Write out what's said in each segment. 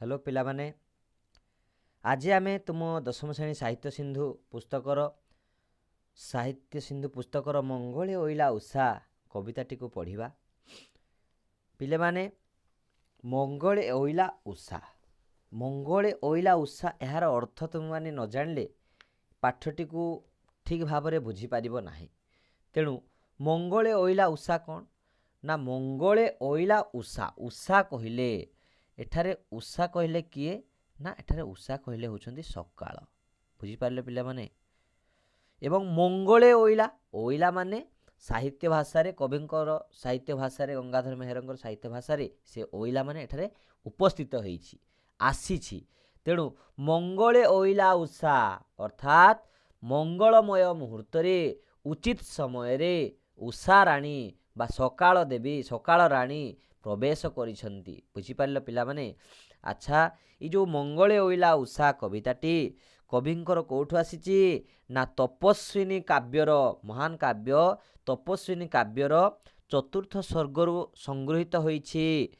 Hello पिलामाने आज आम तुम दशम श्रेणी साहित्य सिंधु पुस्तकर मंगळे ओइला उषा कविताटी को पढ़िबा। पिले माने मंगळे ओइला उषा यार अर्थ तुम माने न जानले पाठटी को ठीक भाव बुझी पारिबो नाही। तेणु मंगळे ओइला उषा कौन ना मंगळे ओइला उषा उषा कहले एठारे उषा कहले किए ना एठारे उषा कहले होउछंती सकाळ। बुझी पारले पिला माने। एवं मंगळे ओइला ओइला माने साहित्य भाषा रे कविंकर साहित्य भाषा रे गंगाधर मेहरंकर साहित्य भाषा रे से ओइला माने एठारे उपस्थित होईछि आसीछि। तेणु मंगळे ओइला उषा अर्थात मंगलमय मुहूर्त रे उचित समय रे उषा राणी बा सकाळ देवी सकाळ राणी प्रवेश करिसंती। बुझी पारले पिला माने। अच्छा ये जो मंगळे ओइला उषा कविताटी कविंकर कोठु आसीछि ना तपस्विनी काव्यर महान काव्य तपस्विनी काव्यर चतुर्थ स्वर्गरु संगृहीत होईछि।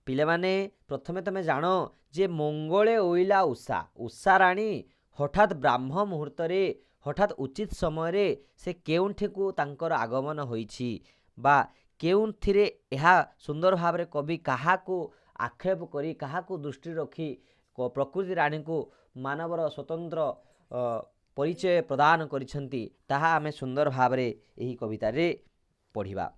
पिले माने प्रथमे तमे जानो जे मंगळे ओइला उषा उषा राणी हठात ब्राह्म मुहूर्त रे हठात उचित समय रे से केउंठी को तांकर आगमन होईछि बा केउंथिरे एहा सुंदर भाव कवि काहा को आक्षेप करी काहा को दृष्टि रखी प्रकृति राणी को मानवर स्वतंत्र परिचय प्रदान करिसंती ताहा आमे सुंदर भाव एही कविता रे पढ़िबा।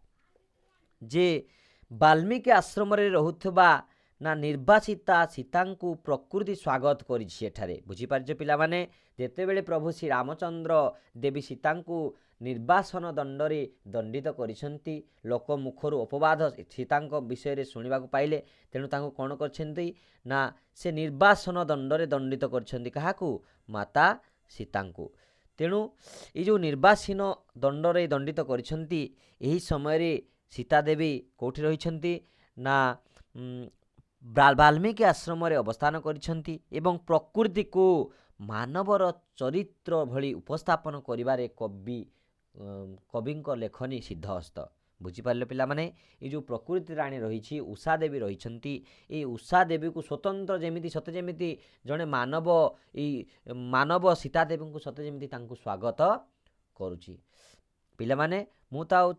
जे वाल्मीकि आश्रम रे रहुथबा ना निर्वासिता सीता को प्रकृति स्वागत करिछि एठारे। बुझी पारजे पिला माने। जेतेबेले प्रभु श्री रामचंद्र देवी सीता को निर्वासन दंडरे दंडित करिसंती लोक मुखर अपवाद सीता विषय रे सुनिबा को पाइले। तेणु तांको कोन करछंती ना से निर्वासन दंडरे दंडित करछंती काहाकू माता सीता को। तेणु ये जो निर्वासीन दंडरे दंडित करिसंती एही समय रे सीता देवी कोठी रहिसंती ना वाल्मीकि आश्रम रे अवस्थान करिसंती एवं प्रकृति को मानवर चरित्र भली उपस्थापन करिबारे कविंक लेखनी सिद्धहस्त। बुझीपारे पिला माने। ये जो प्रकृति राणी रही उषा देवी रही ये उषा देवी को स्वतंत्र जमीती सते जमीती जड़े मानव मानव सीता देवी को सते जमीती स्वागत करुची। पिला माने मु तो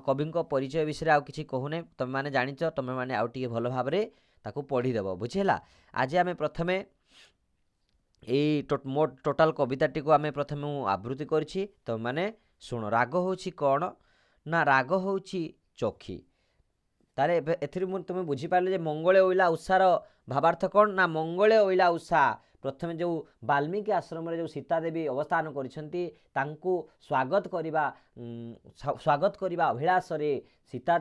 कविंक परिचय विषय आउ किछि कहूने तुम माने जानिच तुम माने आउ टिके भल भाव रे ताकू पढ़ी देबो। बुझेला। आज आमे प्रथमे मोट टोटाल कविताटी को आमे प्रथमे आवृत्ति करछि तुम माने शुण। राग होछि कौन ना राग होछि चोखी। तारे एथिर तुम बुझी पारले जे मंगळे ओइला उषार भावार्थ कौन ना मंगळे ओइला उषा प्रथमे जो वाल्मीकि आश्रम रे जो सीता देवी अवस्थान करिसंती तांको स्वागत करिबा अभिलाष रे सीता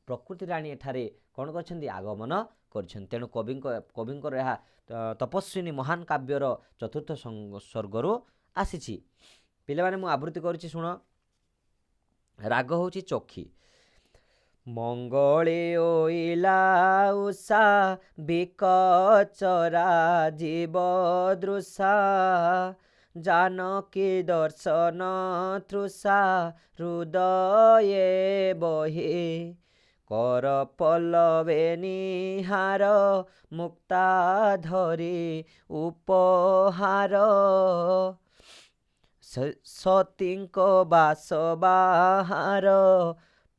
प्रकृति राणी एठारे कौन करछंती आगमन करछंती। तेणु कविंकर यह तपस्विनी महान काव्यर चतुर्थ स्वर्गरु आसीछि। पिले माने मु आवृत्ति करिछि शुण। राग होछि चोखी। मंगळे ओइला उषा बिकचरा जीव दृशा जानकी दर्शन तृषा हृदये बहे कर पल्लवे निहार मुक्ता धरी उपहार सतींक बास बाहार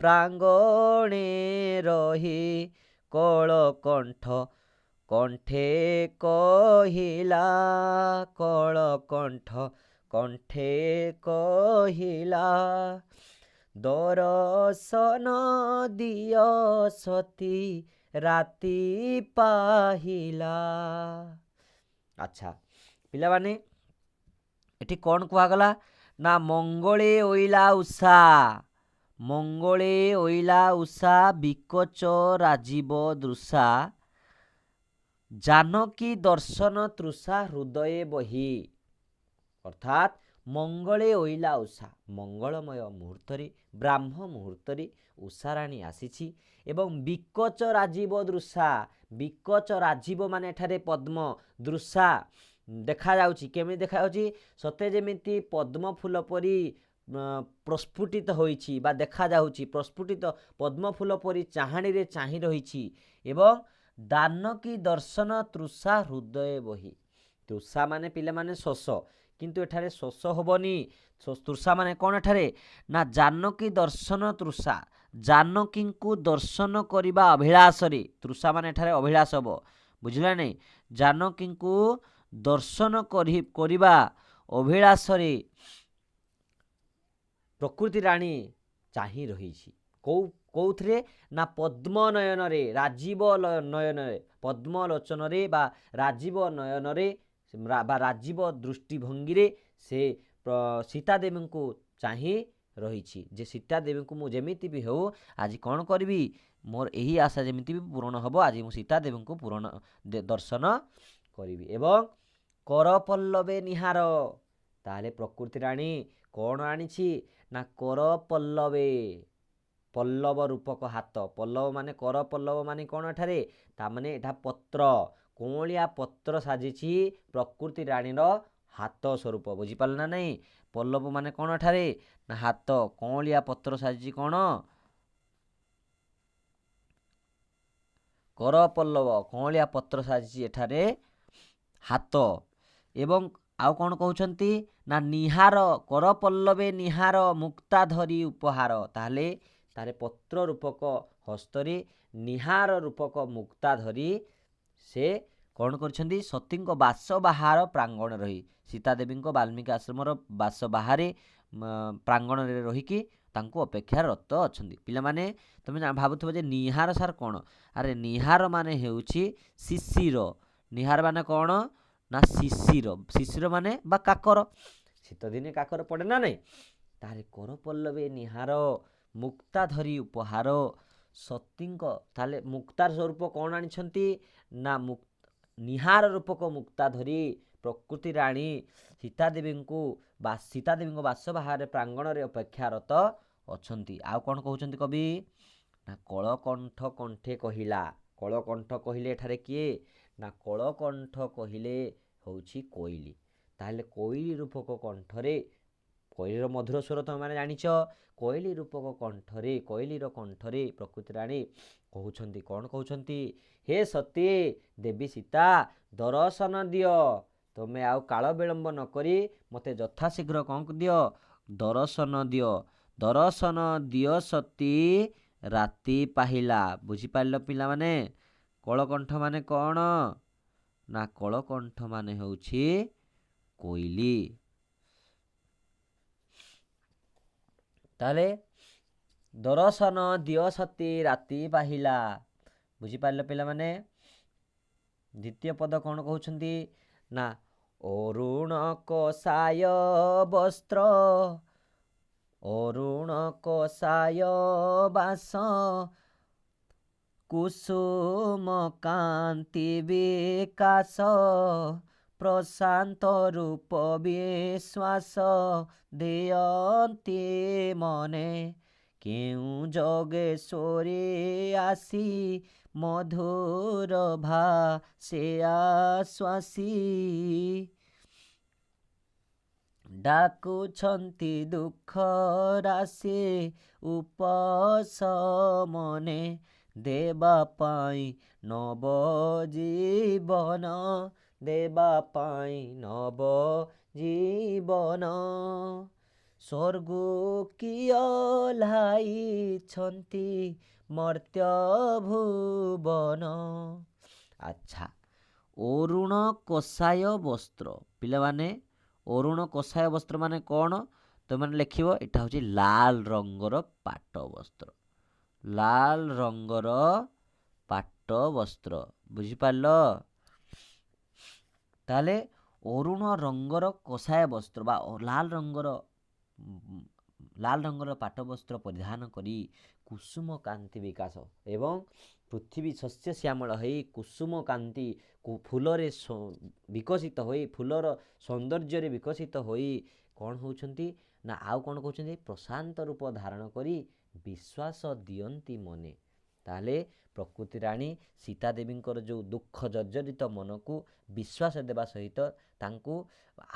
प्रांगणे रही कल कंठ कंठे कहिला कल कंठ कंठे कहिला दर्शन दिय सती राति पाहिला। अच्छा पिला माने एठी कौन कुहागला ना मंगळे ओइला उषा मंगळे ओइला उषा बिकच राजीव दृशा जानकी दर्शन तृषा हृदय बही। अर्थात मंगळे ओइला उषा मंगलमय मुहूर्त रे ब्राह्म मुहूर्त रे उषा राणी आसीछि एवं बिकच राजीव दृशा बिकच राजीव माने ठारे पद्म दृशा देखा जाउछि। केमि देखा जाउछि सते जेमिति पद्म फूल परी प्रस्फुटित होइछि बा देखा जाउछि प्रस्फुटित पद्म फूल परी चाहाणी रे चाहि रहिछि एवं ଦାନ କି ଦର୍ଶନ ତୃଷା ହୃଦୟ ବହି। ତୃଷା ମାନେ ପିଲାମାନେ ଶୋଷ, କିନ୍ତୁ ଏଠାରେ ଶୋଷ ହେବନି। ତୃଷା ମାନେ କ'ଣ ଏଠାରେ ନା ଜାନକୀ ଦର୍ଶନ ତୃଷା, ଜାନକୀଙ୍କୁ ଦର୍ଶନ କରିବା ଅଭିଳାଷରେ। ତୃଷା ମାନେ ଏଠାରେ ଅଭିଳାଷ ହେବ, ବୁଝିଲା ନାହିଁ। ଜାନକୀଙ୍କୁ ଦର୍ଶନ କରିବା ଅଭିଳାଷରେ ପ୍ରକୃତି ରାଣୀ ଚାହିଁ ରହିଛି। କୋଉଥିରେ ନା ପଦ୍ମ ନୟନରେ, ରାଜୀବ ନୟନରେ, ପଦ୍ମ ଲୋଚନରେ ବା ରାଜୀବ ନୟନରେ ବା ରାଜୀବ ଦୃଷ୍ଟିଭଙ୍ଗୀରେ ସେ ସୀତାଦେବୀଙ୍କୁ ଚାହିଁ ରହିଛି ଯେ ସୀତାଦେବୀଙ୍କୁ ମୁଁ ଯେମିତି ବି ହେଉ ଆଜି କ'ଣ କରିବି, ମୋର ଏହି ଆଶା ଯେମିତି ବି ପୂରଣ ହେବ, ଆଜି ମୁଁ ସୀତାଦେବୀଙ୍କୁ ଦର୍ଶନ କରିବି। ଏବଂ କରପଲ୍ଲବେ ନିହାର, ତାହେଲେ ପ୍ରକୃତି ରାଣୀ କ'ଣ ଆଣିଛି ନା କର ପଲ୍ଲବେ, ପଲ୍ଲବ ରୂପକ ହାତ। ପଲ୍ଲବ ମାନେ କର, ପଲ୍ଲବ ମାନେ କ'ଣ ଏଠାରେ, ତାମାନେ ଏଟା ପତ୍ର, କଅଁଳିଆ ପତ୍ର ସାଜିଛି ପ୍ରକୃତି ରାଣୀର ହାତ ସ୍ୱରୂପ। ବୁଝିପାରିଲ ନା ନାହିଁ। ପଲ୍ଲବ ମାନେ କ'ଣ ଏଠାରେ ନା ହାତ, କଅଁଳିଆ ପତ୍ର ସାଜିଛି କ'ଣ କର ପଲ୍ଲବ, କଅଁଳିଆ ପତ୍ର ସାଜିଛି ଏଠାରେ ହାତ। ଏବଂ ଆଉ କ'ଣ କହୁଛନ୍ତି ନା ନିହାର, କର ପଲ୍ଲବେ ନିହାର ମୁକ୍ତା ଧରି ଉପହାର। ତାହେଲେ ପତ୍ର ରୂପକ ହସ୍ତରେ ନିହାର ରୂପକ ମୁକ୍ତା ଧରି ସେ କ'ଣ କରିଛନ୍ତି, ସତୀଙ୍କ ବାସ ବାହାର ପ୍ରାଙ୍ଗଣ ରହି, ସୀତାଦେବୀଙ୍କ ବାଲ୍ମୀକି ଆଶ୍ରମର ବାସ ବାହାରେ ପ୍ରାଙ୍ଗଣରେ ରହିକି ତାଙ୍କୁ ଅପେକ୍ଷାରତ ଅଛନ୍ତି। ପିଲାମାନେ ତୁମେ ଭାବୁଥିବ ଯେ ନିହାର ସାର୍ କ'ଣ, ଆରେ ନିହାର ମାନେ ହେଉଛି ଶିଶିର। ନିହାର ମାନେ କ'ଣ ନା ଶିଶିର, ଶିଶିର ମାନେ ବା କାକର, ଶୀତଦିନେ କାକର ପଡ଼େ ନା ନାହିଁ। ତାହେଲେ କରପଲ୍ଲବେ ନିହାର ମୁକ୍ତା ଧରି ଉପହାର ସତୀଙ୍କ, ତାହେଲେ ମୁକ୍ତାର ସ୍ୱରୂପ କ'ଣ ଆଣିଛନ୍ତି ନା ନିହାର ରୂପକ ମୁକ୍ତା ଧରି ପ୍ରକୃତି ରାଣୀ ସୀତାଦେବୀଙ୍କ ବାସ ବାହାରେ ପ୍ରାଙ୍ଗଣରେ ଅପେକ୍ଷାରତ ଅଛନ୍ତି। ଆଉ କ'ଣ କହୁଛନ୍ତି କବି ନା କଳକଣ୍ଠ କଣ୍ଠେ କହିଲା। କଳକଣ୍ଠ କହିଲେ ଏଠାରେ କିଏ ନା କଳକଣ୍ଠ କହିଲେ ହେଉଛି କୋଇଲି। ତାହେଲେ କୋଇଲି ରୂପକ କଣ୍ଠରେ, କୋଇଲିର ମଧୁର ସ୍ୱର ତୁମେମାନେ ଜାଣିଛ, କୋଇଲି ରୂପକ କଣ୍ଠରେ, କୋଇଲିର କଣ୍ଠରେ ପ୍ରକୃତି ରାଣୀ କହୁଛନ୍ତି, କ'ଣ କହୁଛନ୍ତି, ହେ ସତୀ ଦେବୀ ସୀତା ଦର୍ଶନ ଦିଅ, ତୁମେ ଆଉ କାଳ ବିଳମ୍ବ ନକରି ମୋତେ ଯଥାଶୀଘ୍ର କ'ଣ ଦିଅ, ଦର୍ଶନ ଦିଅ, ଦର୍ଶନ ଦିଅ ସତୀ ରାତି ପାହିଲା। ବୁଝିପାରିଲ ପିଲାମାନେ। କଳକଣ୍ଠ ମାନେ କ'ଣ ନା କଳକଣ୍ଠ ମାନେ ହେଉଛି କୋଇଲି। ତାହେଲେ ଦର୍ଶନ ଦିଅ ସତୀ ରାତି ପାହିଲା। ବୁଝିପାରିଲ ପିଲାମାନେ। ଦ୍ୱିତୀୟ ପଦ କ'ଣ କହୁଛନ୍ତି ନା ଅରୁଣ କଷାୟ ବସ୍ତ୍ର, ଅରୁଣ କଷାୟ ବାସ, କୁସୁମ କାନ୍ତି ବିକାଶ, ପ୍ରଶାନ୍ତ ରୂପ ବିଶ୍ୱାସ, ଦିଅନ୍ତି ମନେ କେଉଁ ଯୋଗେଶ୍ୱରୀ ଆସି, ମଧୁର ଭାଷେ ଆଶ୍ୱାସୀ, ଡାକୁଛନ୍ତି ଦୁଃଖ ରାଶି ଉପଶମନେ, ଦେବା ପାଇଁ ନବ ଜୀବନ, ଦେବା ପାଇଁ ନବ ଜୀବନ, ସ୍ୱର୍ଗୁ କିଏ ଓହ୍ଲାଇଛନ୍ତି ମର୍ତ୍ତ୍ୟ ଭୁବନ। ଆଚ୍ଛା, ଅରୁଣ କଷାୟ ବସ୍ତ୍ର। ପିଲାମାନେ ଅରୁଣ କଷାୟ ବସ୍ତ୍ର ମାନେ କ'ଣ, ତୁମେ ଲେଖିବ, ଏଇଟା ହେଉଛି ଲାଲ ରଙ୍ଗର ପାଟ ବସ୍ତ୍ର, ଲାଲ ରଙ୍ଗର ପାଟ ବସ୍ତ୍ର। ବୁଝିପାରିଲ। ତାହେଲେ ଅରୁଣ ରଙ୍ଗର କଷାୟ ବସ୍ତ୍ର ବା ଲାଲ ରଙ୍ଗର ପାଟ ବସ୍ତ୍ର ପରିଧାନ କରି କୁସୁମ କାନ୍ତି ବିକାଶ, ଏବଂ ପୃଥିବୀ ଶସ୍ୟ ଶ୍ୟାମଳ ହୋଇ କୁସୁମ କାନ୍ତି ଫୁଲରେ ବିକଶିତ ହୋଇ, ଫୁଲର ସୌନ୍ଦର୍ଯ୍ୟରେ ବିକଶିତ ହୋଇ କ'ଣ ହେଉଛନ୍ତି ନା ଆଉ କ'ଣ କହୁଛନ୍ତି, ପ୍ରଶାନ୍ତ ରୂପ ଧାରଣ କରି ବିଶ୍ୱାସ ଦିଅନ୍ତି ମନେ। ତାହେଲେ ପ୍ରକୃତି ରାଣୀ ସୀତା ଦେବୀଙ୍କର ଯେଉଁ ଦୁଃଖ ଜର୍ଜରିତ ମନକୁ ବିଶ୍ୱାସ ଦେବା ସହିତ ତାଙ୍କୁ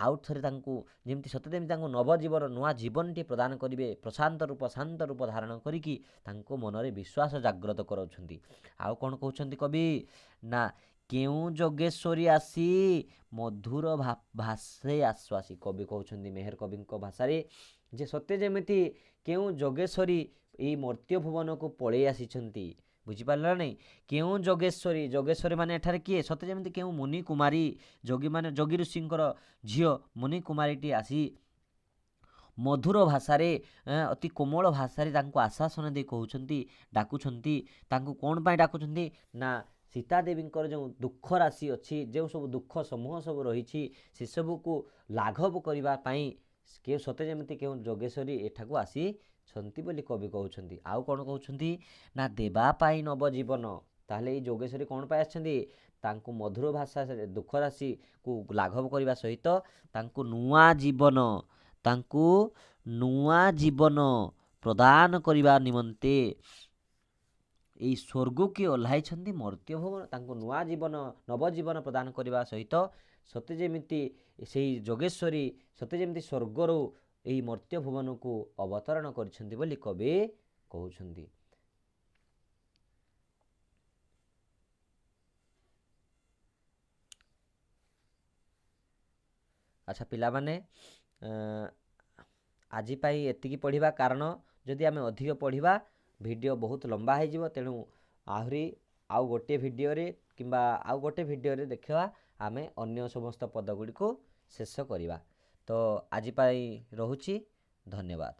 ଆଉ ଥରେ ତାଙ୍କୁ ଯେମିତି ସତେ ଯେମିତି ତାଙ୍କୁ ନବଜୀବନ ନୂଆ ଜୀବନଟି ପ୍ରଦାନ କରିବେ, ପ୍ରଶାନ୍ତ ରୂପ ଶାନ୍ତ ରୂପ ଧାରଣ କରିକି ତାଙ୍କୁ ମନରେ ବିଶ୍ୱାସ ଜାଗ୍ରତ କରାଉଛନ୍ତି। ଆଉ କ'ଣ କହୁଛନ୍ତି କବି ନା କେଉଁ ଯୋଗେଶ୍ୱରୀ ଆସି ମଧୁର ଭାଷେ ଆଶ୍ୱାସୀ। କବି କହୁଛନ୍ତି ମେହେର କବିଙ୍କ ଭାଷାରେ ଯେ ସତେ ଯେମିତି କେଉଁ ଯୋଗେଶ୍ୱରୀ ଏଇ ମର୍ତ୍ତ୍ୟ ଭୁବନକୁ ପଳେଇ ଆସିଛନ୍ତି। ବୁଝିପାରିଲ ନାହିଁ? କେଉଁ ଯୋଗେଶ୍ୱରୀ, ଯୋଗେଶ୍ୱରୀ ମାନେ ଏଠାରେ କିଏ? ସତେ ଯେମିତି କେଉଁ ମୁନି କୁମାରୀ, ଯୋଗୀ ଋଷିଙ୍କର ଝିଅ ମୁନି କୁମାରୀଟି ଆସି ମଧୁର ଭାଷାରେ ଅତି କୋମଳ ଭାଷାରେ ତାଙ୍କୁ ଆଶ୍ୱାସନା ଦେଇ କହୁଛନ୍ତି, ଡାକୁଛନ୍ତି। ତାଙ୍କୁ କ'ଣ ପାଇଁ ଡାକୁଛନ୍ତି ନା ସୀତା ଦେବୀଙ୍କର ଯେଉଁ ଦୁଃଖ ରାଶି ଅଛି, ଯେଉଁ ସବୁ ଦୁଃଖ ସମୂହ ସବୁ ରହିଛି ସେସବୁକୁ ଲାଘବ କରିବା ପାଇଁ ସତେ ଯେମିତି କେଉଁ ଯୋଗେଶ୍ୱରୀ ଏଠାକୁ ଆସିଛନ୍ତି ବୋଲି କବି କହୁଛନ୍ତି। ଆଉ କ'ଣ କହୁଛନ୍ତି ନା ଦେବା ପାଇଁ ନବଜୀବନ। ତାହେଲେ ଏଇ ଯୋଗେଶ୍ୱରୀ କ'ଣ ପାଇଁ ଆସିଛନ୍ତି? ତାଙ୍କୁ ମଧୁର ଭାଷାରେ ଦୁଃଖ ରାଶିକୁ ଲାଘବ କରିବା ସହିତ ତାଙ୍କୁ ନୂଆ ଜୀବନ ପ୍ରଦାନ କରିବା ନିମନ୍ତେ ଏଇ ସ୍ୱର୍ଗକୁ ଓହ୍ଲାଇଛନ୍ତି ମର୍ତ୍ତ୍ୟ ଭୁବନ। ତାଙ୍କୁ ନୂଆ ଜୀବନ ନବଜୀବନ ପ୍ରଦାନ କରିବା ସହିତ ସତେ ଯେମିତି ସେଇ ଯୋଗେଶ୍ୱରୀ ସତେ ଯେମିତି ସ୍ୱର୍ଗରୁ ଏହି ମର୍ତ୍ତ୍ୟ ଭୁବନକୁ ଅବତରଣ କରିଛନ୍ତି ବୋଲି କବି କହୁଛନ୍ତି। ଆଚ୍ଛା ପିଲାମାନେ, ଆଜି ପାଇଁ ଏତିକି ପଢ଼ିବା, କାରଣ ଯଦି ଆମେ ଅଧିକ ପଢ଼ିବା ଭିଡ଼ିଓ ବହୁତ ଲମ୍ବା ହେଇଯିବ। ତେଣୁ ଆହୁରି ଆଉ ଗୋଟିଏ ଭିଡ଼ିଓରେ କିମ୍ବା ଆଉ ଗୋଟେ ଭିଡ଼ିଓରେ ଦେଖିବା ଆମେ ଅନ୍ୟ ସମସ୍ତ ପଦ ଗୁଡ଼ିକୁ ଶେଷ କରିବା। ତ ଆଜି ପାଇଁ ରହୁଛି, ଧନ୍ୟବାଦ।